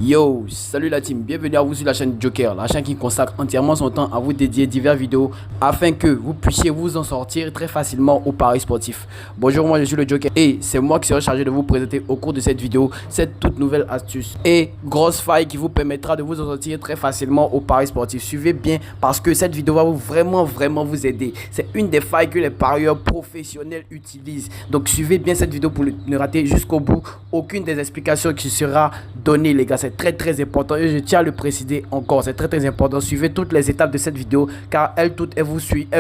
Yo, salut la team, bienvenue à vous sur la chaîne Joker, la chaîne qui consacre entièrement son temps à vous dédier divers vidéos afin que vous puissiez vous en sortir très facilement au paris sportif. Bonjour, moi je suis le Joker et c'est moi qui serai chargé de vous présenter au cours de cette vidéo cette toute nouvelle astuce et grosse faille qui vous permettra de vous en sortir très facilement au paris sportif. Suivez bien parce que cette vidéo va vraiment vous aider. C'est une des failles que les parieurs professionnels utilisent. Donc suivez bien cette vidéo pour ne rater jusqu'au bout aucune des explications qui sera donnée, les gars. C'est très important et je tiens à le préciser encore, c'est très important. Suivez toutes les étapes de cette vidéo car elles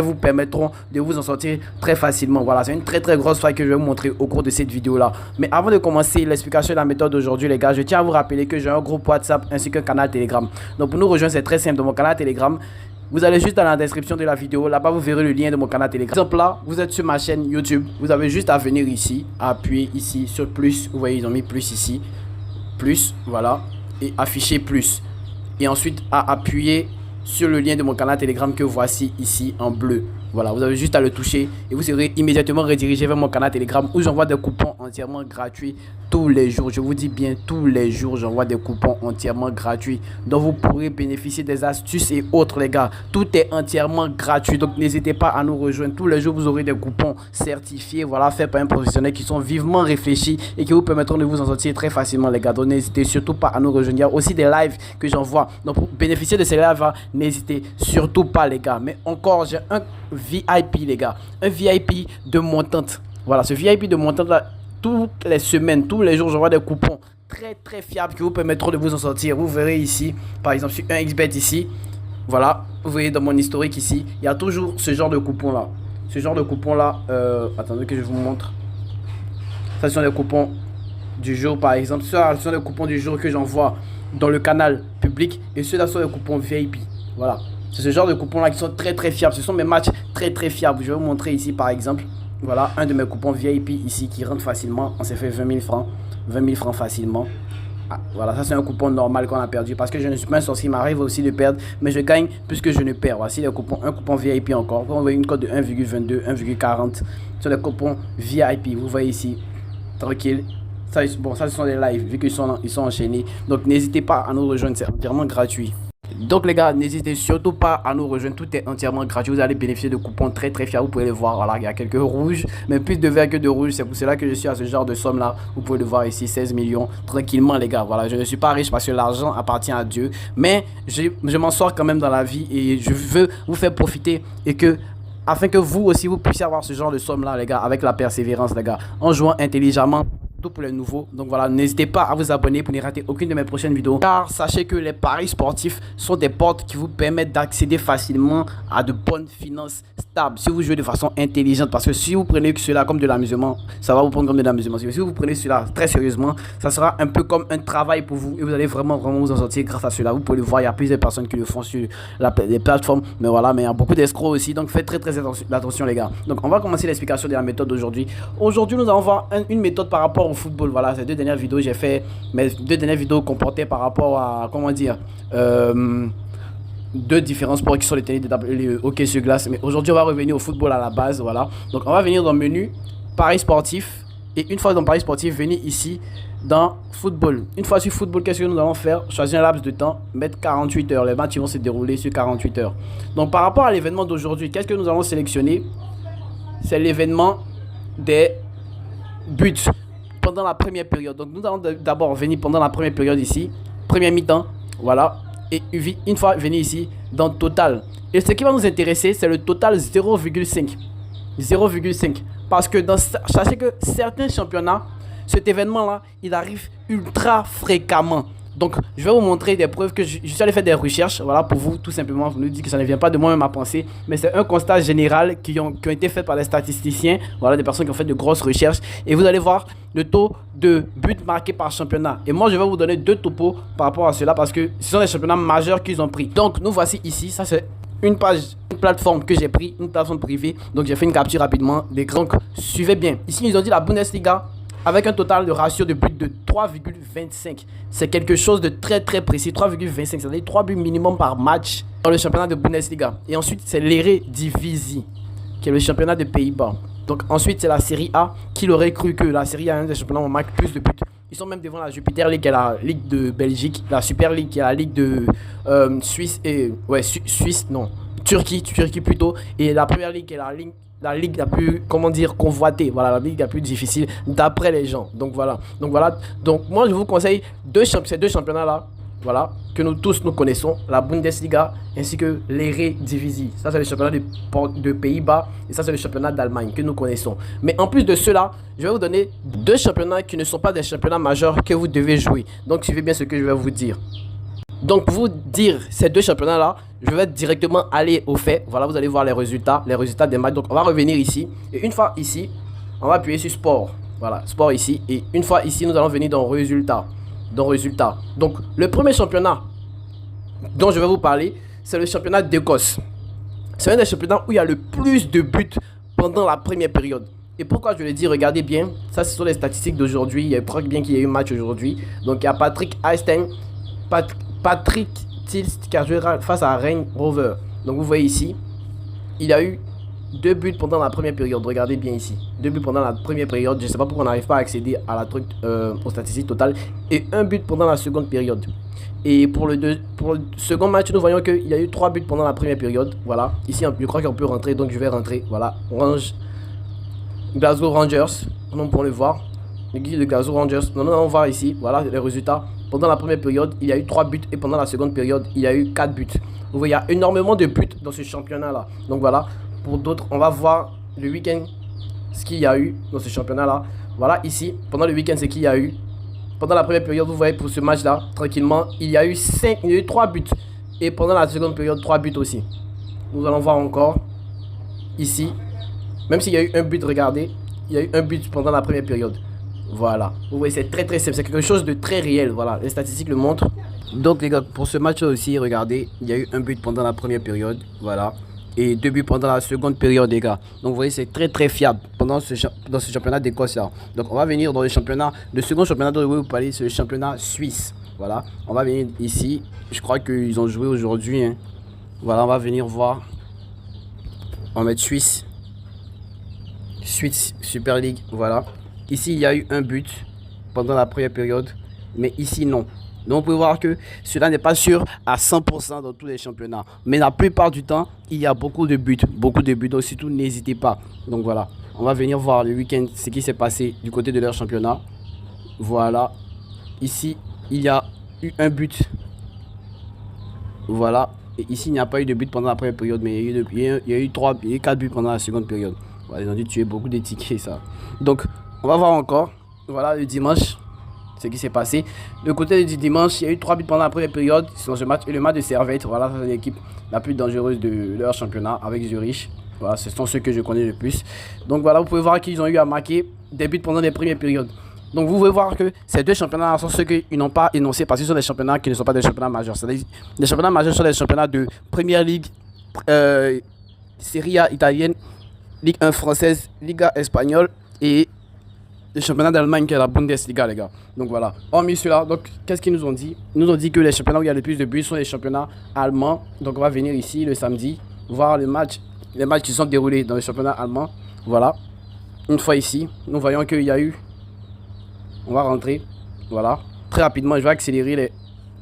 vous permettront de vous en sortir très facilement. Voilà, c'est une très grosse faille que je vais vous montrer au cours de cette vidéo là. Mais avant de commencer l'explication de la méthode d'aujourd'hui, les gars, je tiens à vous rappeler que j'ai un groupe WhatsApp ainsi qu'un canal Telegram. Donc pour nous rejoindre, c'est très simple. Dans mon canal Telegram, vous allez juste dans la description de la vidéo, là-bas vous verrez le lien de mon canal Telegram. Par exemple là, vous êtes sur ma chaîne YouTube, vous avez juste à venir ici, à appuyer ici sur plus. Vous voyez, ils ont mis plus ici, plus, voilà, et afficher plus. Et ensuite à appuyer sur le lien de mon canal Telegram que voici ici en bleu. Voilà, vous avez juste à le toucher et vous serez immédiatement redirigé vers mon canal Telegram où j'envoie des coupons entièrement gratuits tous les jours. Je vous dis bien tous les jours, j'envoie des coupons entièrement gratuits dont vous pourrez bénéficier des astuces et autres, les gars. Tout est entièrement gratuit, donc n'hésitez pas à nous rejoindre. Tous les jours, vous aurez des coupons certifiés, voilà, faits par un professionnel qui sont vivement réfléchis et qui vous permettront de vous en sortir très facilement, les gars. Donc n'hésitez surtout pas à nous rejoindre. Il y a aussi des lives que j'envoie. Donc pour bénéficier de ces lives, n'hésitez surtout pas, les gars. Mais encore, j'ai un VIP, les gars, un VIP de montante. Voilà, ce VIP de montante là, toutes les semaines, tous les jours, j'envoie des coupons très fiables qui vous permettront de vous en sortir. Vous verrez ici, par exemple, sur un XBet ici, voilà, vous voyez dans mon historique ici, il y a toujours ce genre de coupons là. Ce genre de coupons là, attendez que je vous montre. Ça, ce sont des coupons du jour, par exemple. Ça, ce sont des coupons du jour que j'envoie dans le canal public et ceux-là sont des coupons VIP. Voilà. C'est ce genre de coupons là qui sont très fiables. Ce sont mes matchs très fiables. Je vais vous montrer ici par exemple. Voilà un de mes coupons VIP ici qui rentre facilement. On s'est fait 20 000 francs. 20 000 francs facilement. Ah, voilà, ça c'est un coupon normal qu'on a perdu parce que je ne suis pas un sorcier. Il m'arrive aussi de perdre, mais je gagne puisque je ne perds. Voici les coupons. Un coupon VIP encore. Vous voyez une cote de 1,22, 1,40. Ce sont des coupons VIP. Vous voyez ici. Tranquille. Ça, bon, ça ce sont des lives vu qu'ils sont enchaînés. Donc n'hésitez pas à nous rejoindre. C'est entièrement gratuit. Donc les gars, n'hésitez surtout pas à nous rejoindre, tout est entièrement gratuit, vous allez bénéficier de coupons très fiables, vous pouvez les voir, voilà, il y a quelques rouges, mais plus de vert que de rouge, c'est pour cela que je suis à ce genre de somme là, vous pouvez le voir ici, 16 millions, tranquillement les gars, voilà, je ne suis pas riche parce que l'argent appartient à Dieu, mais je m'en sors quand même dans la vie et je veux vous faire profiter et que afin que vous aussi vous puissiez avoir ce genre de somme là les gars, avec la persévérance les gars, en jouant intelligemment. Pour les nouveaux, donc voilà, n'hésitez pas à vous abonner pour ne rater aucune de mes prochaines vidéos car sachez que les paris sportifs sont des portes qui vous permettent d'accéder facilement à de bonnes finances stables si vous jouez de façon intelligente, parce que si vous prenez cela comme de l'amusement, ça va vous prendre comme de l'amusement. Si vous prenez cela très sérieusement, ça sera un peu comme un travail pour vous et vous allez vraiment vous en sortir grâce à cela. Vous pouvez le voir, il y a plusieurs personnes qui le font sur les plateformes, mais voilà, mais il y a beaucoup d'escrocs aussi, donc faites très attention les gars. Donc on va commencer l'explication de la méthode d'aujourd'hui. Aujourd'hui nous allons voir une méthode par rapport au football. Voilà, ces deux dernières vidéos j'ai fait, mes deux dernières vidéos comportaient par rapport à, comment dire, deux différents sports qui sont les tennis de table et le hockey sur glace. Mais aujourd'hui on va revenir au football à la base. Voilà, donc on va venir dans le menu paris sportif et une fois dans paris sportif, venir ici dans football. Une fois sur football, qu'est-ce que nous allons faire? Choisir un laps de temps, mettre 48 heures. Les matchs vont se dérouler sur 48 heures. Donc par rapport à l'événement d'aujourd'hui, qu'est-ce que nous allons sélectionner? C'est l'événement des buts pendant la première période. Donc nous allons d'abord venir pendant la première période ici, première mi-temps, voilà, et une fois venir ici dans total. Et ce qui va nous intéresser, c'est le total 0,5. Parce que sachez que certains championnats, cet événement là il arrive ultra fréquemment. Donc je vais vous montrer des preuves que je suis allé faire des recherches, voilà, pour vous tout simplement. Vous nous dites que ça ne vient pas de moi-même à penser, mais c'est un constat général qui ont été faits par des statisticiens, voilà, des personnes qui ont fait de grosses recherches, et vous allez voir le taux de buts marqués par championnat. Et moi je vais vous donner deux topos par rapport à cela parce que ce sont des championnats majeurs qu'ils ont pris. Donc nous voici ici, ça c'est une page, une plateforme que j'ai pris, une plateforme privée. Donc j'ai fait une capture rapidement d'écran. Donc suivez bien. Ici ils ont dit la Bundesliga avec un total de ratio de buts de 3,25. C'est quelque chose de très précis. 3,25, c'est-à-dire 3 buts minimum par match dans le championnat de Bundesliga. Et ensuite, c'est l'Eredivisie, qui est le championnat des Pays-Bas. Donc ensuite, c'est la Série A. Qui l'aurait cru que la Série A est un des championnats où on marque plus de buts Ils sont même devant la Jupiter League, qui est la Ligue de Belgique, la Super League, qui est la Ligue de Suisse et ouais Suisse non Turquie plutôt, et la Première Ligue, qui est la ligue la plus, comment dire, convoitée, voilà, la ligue la plus difficile d'après les gens. Donc voilà. Donc moi je vous conseille ces deux championnats là, voilà, que nous tous nous connaissons, la Bundesliga ainsi que l'Eredivisie. Ça c'est le championnat de Pays-Bas et ça c'est le championnat d'Allemagne que nous connaissons. Mais en plus de cela, je vais vous donner deux championnats qui ne sont pas des championnats majeurs que vous devez jouer. Donc suivez bien ce que je vais vous dire. Donc pour vous dire ces deux championnats là, je vais directement aller au fait. Voilà, vous allez voir les résultats des matchs. Donc on va revenir ici et une fois ici, on va appuyer sur sport. Voilà, sport ici, et une fois ici, nous allons venir dans résultats. Donc le premier championnat dont je vais vous parler, c'est le championnat d'Écosse. C'est un des championnats où il y a le plus de buts pendant la première période. Et pourquoi je le dis, regardez bien, ça ce sont les statistiques d'aujourd'hui. Il y a bien qu'il y ait eu un match aujourd'hui. Donc il y a Patrick Einstein, Patrick Tilst qui a joué face à Range Rover. Donc vous voyez ici, il a eu 2 buts pendant la première période. Regardez bien ici, 2 buts pendant la première période. Je ne sais pas pourquoi on n'arrive pas à accéder à la aux statistiques totales. Et 1 but pendant la seconde période. Et pour le second match, nous voyons qu'il y a eu 3 buts pendant la première période. Voilà, ici je crois qu'on peut rentrer, donc je vais rentrer. Voilà, Glasgow Rangers, on peut le voir. L'équipe de Glasgow Rangers, nous allons voir ici, voilà les résultats. Pendant la première période, il y a eu 3 buts et pendant la seconde période, il y a eu 4 buts. Vous voyez, il y a énormément de buts dans ce championnat-là. Donc voilà, pour d'autres, on va voir le week-end ce qu'il y a eu dans ce championnat-là. Voilà, ici, pendant le week-end, ce qu'il y a eu. Pendant la première période, vous voyez, pour ce match-là, tranquillement, il y a eu 3 buts. Et pendant la seconde période, 3 buts aussi. Nous allons voir encore ici. Même s'il y a eu un but, regardez, il y a eu un but pendant la première période. Voilà, vous voyez, c'est très simple, c'est quelque chose de très réel. Voilà, les statistiques le montrent. Donc les gars, pour ce match là aussi, regardez, il y a eu un but pendant la première période, voilà, et 2 buts pendant la seconde période, les gars. Donc vous voyez, c'est très fiable dans ce championnat d'Écosse là. Donc on va venir dans le second championnat dont je vais vous parler, c'est le championnat suisse. Voilà, on va venir ici, je crois qu'ils ont joué aujourd'hui, hein. Voilà, on va venir voir. On va mettre Suisse Super League, voilà. Ici, il y a eu un but pendant la première période, mais ici, non. Donc, vous pouvez voir que cela n'est pas sûr à 100% dans tous les championnats. Mais la plupart du temps, il y a beaucoup de buts. Donc, surtout, n'hésitez pas. Donc, voilà. On va venir voir le week-end ce qui s'est passé du côté de leur championnat. Voilà. Ici, il y a eu un but. Voilà. Et ici, il n'y a pas eu de but pendant la première période, mais il y a eu 4 buts pendant la seconde période. Voilà, ils ont dû tuer beaucoup de tickets, ça. Donc, on va voir encore. Voilà, le dimanche, ce qui s'est passé. Le côté du dimanche, il y a eu 3 buts pendant la première période. Sur ce match, et le match de Servette, voilà, c'est l'équipe la plus dangereuse de leur championnat avec Zurich. Voilà, ce sont ceux que je connais le plus. Donc voilà, vous pouvez voir qu'ils ont eu à marquer des buts pendant les premières périodes. Donc vous pouvez voir que ces deux championnats sont ceux qu'ils n'ont pas énoncés parce que ce sont des championnats qui ne sont pas des championnats majeurs. C'est-à-dire, les championnats majeurs sont des championnats de Première Ligue, Serie A italienne, Ligue 1 française, Liga espagnole et le championnat d'Allemagne qui est la Bundesliga, les gars. Donc voilà. Hormis cela, donc qu'est-ce qu'ils nous ont dit? Ils nous ont dit que les championnats où il y a le plus de buts sont les championnats allemands. Donc on va venir ici le samedi voir les matchs qui sont déroulés dans le championnat allemand. Voilà. Une fois ici, nous voyons qu'il y a eu. On va rentrer. Voilà. Très rapidement, je vais accélérer les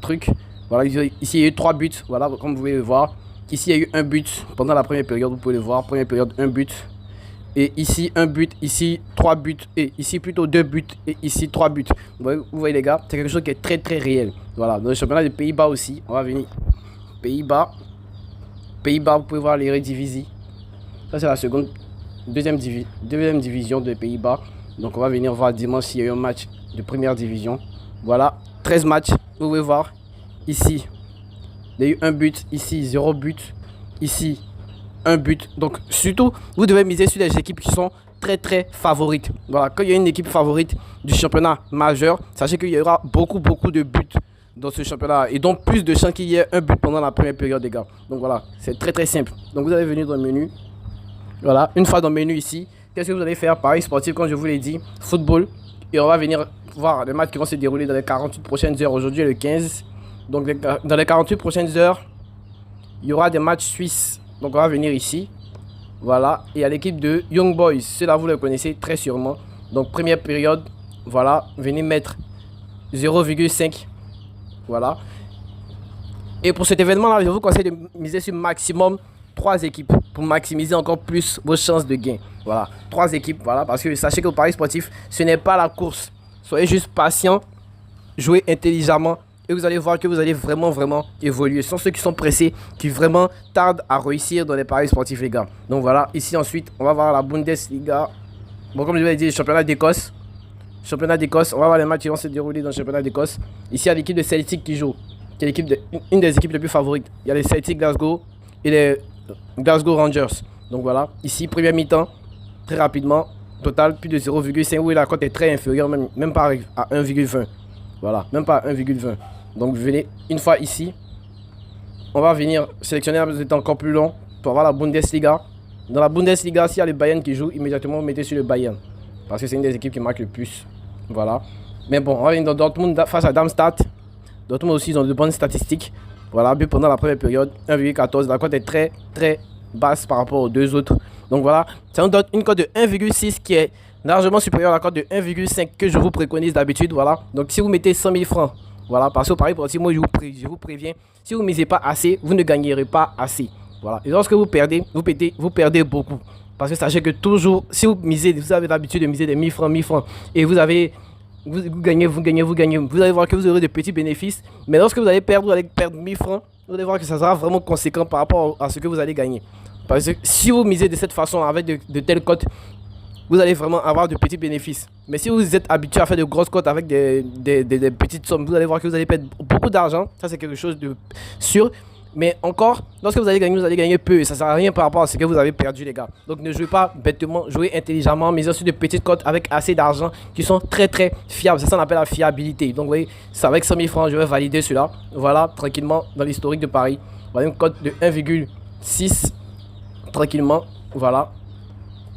trucs. Voilà. Ici, il y a eu 3 buts. Voilà, comme vous pouvez le voir. Ici, il y a eu un but pendant la première période. Vous pouvez le voir. Première période, un but. Et ici, un but. Ici, 3 buts. Et ici, plutôt 2 buts. Et ici, 3 buts. Vous voyez, les gars, c'est quelque chose qui est très réel. Voilà. Dans le championnat des Pays-Bas aussi, on va venir. Pays-Bas, vous pouvez voir l'Eredivisie. Ça, c'est la deuxième division des Pays-Bas. Donc, on va venir voir dimanche s'il y a eu un match de première division. Voilà. 13 matchs. Vous pouvez voir. Ici, il y a eu un but. Ici, 0 but. Ici, un but. Donc surtout, vous devez miser sur les équipes qui sont très favorites. Voilà, quand il y a une équipe favorite du championnat majeur, sachez qu'il y aura beaucoup de buts dans ce championnat. Et donc plus de chances qu'il y ait un but pendant la première période, les gars. Donc voilà, c'est très simple. Donc vous allez venir dans le menu. Voilà, une fois dans le menu ici, qu'est-ce que vous allez faire? Paris sportif, comme je vous l'ai dit, football. Et on va venir voir les matchs qui vont se dérouler dans les 48 prochaines heures. Aujourd'hui, le 15. Donc dans les 48 prochaines heures, il y aura des matchs suisses. Donc on va venir ici. Voilà. Et à l'équipe de Young Boys. Ceux-là, vous le connaissez très sûrement. Donc première période. Voilà. Venez mettre 0,5. Voilà. Et pour cet événement-là, je vous conseille de miser sur maximum 3 équipes pour maximiser encore plus vos chances de gain. Voilà, 3 équipes, voilà, parce que sachez que le pari sportif, ce n'est pas la course. Soyez juste patient, jouez intelligemment et vous allez voir que vous allez vraiment évoluer. Ce sont ceux qui sont pressés, qui vraiment tardent à réussir dans les paris sportifs, les gars. Donc voilà, ici ensuite, on va voir la Bundesliga. Bon, comme je l'ai dit, le championnat d'Écosse. Championnat d'Écosse, on va voir les matchs qui vont se dérouler dans le championnat d'Écosse. Ici, il y a l'équipe de Celtic qui joue, qui est une des équipes les plus favorites. Il y a les Celtic Glasgow et les Glasgow Rangers. Donc voilà, ici, première mi-temps, très rapidement, total plus de 0,5. Oui, la cote est très inférieure, même pas à 1,20. Voilà, même pas à 1,20. Donc venez une fois ici. On va venir sélectionner encore plus long pour avoir la Bundesliga. Dans la Bundesliga, s'il y a le Bayern qui joue, immédiatement vous mettez sur le Bayern. Parce que c'est une des équipes qui marque le plus. Voilà. Mais bon, on va venir dans Dortmund face à Darmstadt. Dortmund aussi, ils ont de bonnes statistiques. Voilà, but pendant la première période, 1,14. La cote est très basse par rapport aux deux autres. Donc voilà, ça nous donne une cote de 1,6 qui est largement supérieure à la cote de 1,5 que je vous préconise d'habitude. Voilà. Donc si vous mettez 100 000 francs, voilà, parce que pareil, moi je vous préviens, si vous ne misez pas assez, vous ne gagnerez pas assez. Voilà. Et lorsque vous perdez, vous perdez beaucoup. Parce que sachez que toujours, si vous misez, vous avez l'habitude de miser des 1000 francs, et vous gagnez, vous allez voir que vous aurez de petits bénéfices. Mais lorsque vous allez perdre 1000 francs, vous allez voir que ça sera vraiment conséquent par rapport à ce que vous allez gagner. Parce que si vous misez de cette façon, avec de telles cotes, vous allez vraiment avoir de petits bénéfices. Mais si vous êtes habitué à faire de grosses cotes avec des petites sommes, vous allez voir que vous allez perdre beaucoup d'argent. Ça, c'est quelque chose de sûr. Mais encore, lorsque vous allez gagner peu et ça ne sert à rien par rapport à ce que vous avez perdu, les gars. Donc ne jouez pas bêtement, jouez intelligemment, misez sur de petites cotes avec assez d'argent qui sont très fiables. C'est ça qu'on appelle la fiabilité. Donc vous voyez, c'est avec 100 000 francs, je vais valider cela. Voilà, tranquillement, dans l'historique de Paris. Voilà une cote de 1,6. Tranquillement, voilà.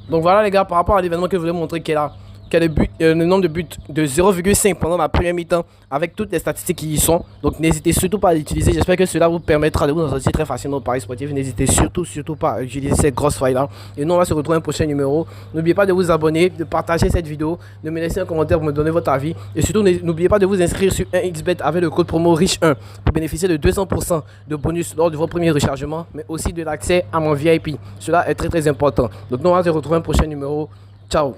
Donc voilà, les gars, par rapport à l'événement que je voulais montrer qui est là. Qui a le nombre de buts de 0,5 pendant la première mi-temps avec toutes les statistiques qui y sont. Donc n'hésitez surtout pas à l'utiliser. J'espère que cela vous permettra de vous en sortir très facilement au Paris sportif. N'hésitez surtout pas à utiliser ces grosses failles là. Et nous on va se retrouver un prochain numéro. N'oubliez pas de vous abonner, de partager cette vidéo, de me laisser un commentaire pour me donner votre avis. Et surtout n'oubliez pas de vous inscrire sur 1xBet avec le code promo RICHE1 pour bénéficier de 200% de bonus lors de vos premiers rechargements, mais aussi de l'accès à mon VIP. Cela est très important. Donc nous on va se retrouver un prochain numéro. Ciao.